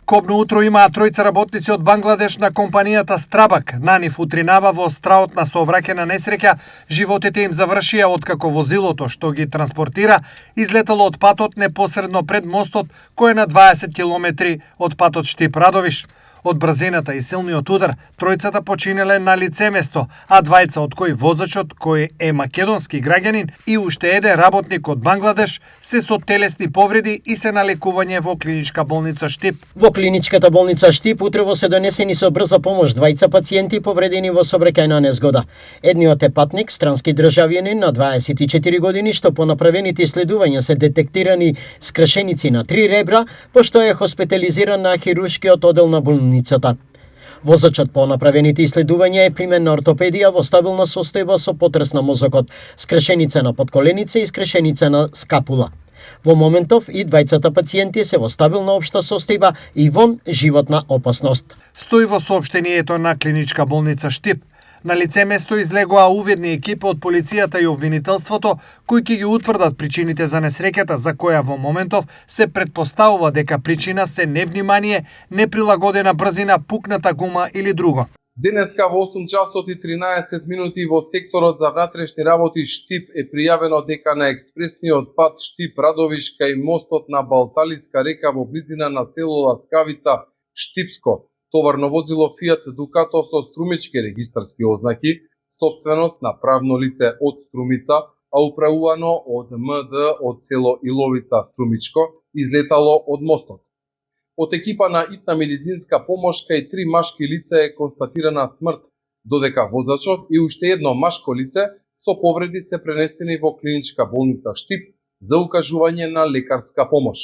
Кобно утро имаа тројца работници од Бангладеш на компанијата Страбак. На нив утринава во страот на сообраќајна несреќа, животите им завршија откако возилото што ги транспортира излетало од патот непосредно пред мостот кој е на 20 километри од патот Штип-Радовиш. Од брзината и силниот удар, тројцата починеле на лице место, а двајца од кои возачот, кој е македонски граѓанин, и уште еден работник од Бангладеш се со телесни повреди и се на лекување во клиничка болница Штип. Во клиничката болница Штип утрово се донесени со брза помош двајца пациенти повредени во сообраќајна незгода. Едниот е патник, странски државјанин на 24 години, што по направените исследувања се детектирани скршеници на 3 ребра, пошто е хоспитализиран на хируршкиот оддел на болницата. Возачот по направените исследувања е примен на ортопедија во стабилна состојба со потрес на мозокот, скрешеница на подколеница и скрешеница на скапула. Во моментов и двајцата пациенти се во стабилна општа состојба и вон животна опасност. Стои во соопштението на клиничка болница Штип. На лице место излегоа уведни екипи од полицијата и обвинителството, кои ќе ги утврдат причините за несреќата, за која во моментов се претпоставува дека причина се невнимание, неприлагодена брзина, пукната гума или друго. Денеска во 8 часот и 13 минути во секторот за внатрешни работи Штип е пријавено дека на експресниот пат Штип-Радовиш кај мостот на Балталиска река во близина на село Ласкавица, Штипско, товарно возило Фиат Дукато со струмички регистарски ознаки, собственост на правно лице од Струмица, а управувано од МД од село Иловица Струмичко, излетало од мостот. Од екипа на итна медицинска помош кај 3 машки лица е констатирана смрт, додека возачот и уште едно машко лице со повреди се пренесени во клиничка болница Штип за укажување на лекарска помош.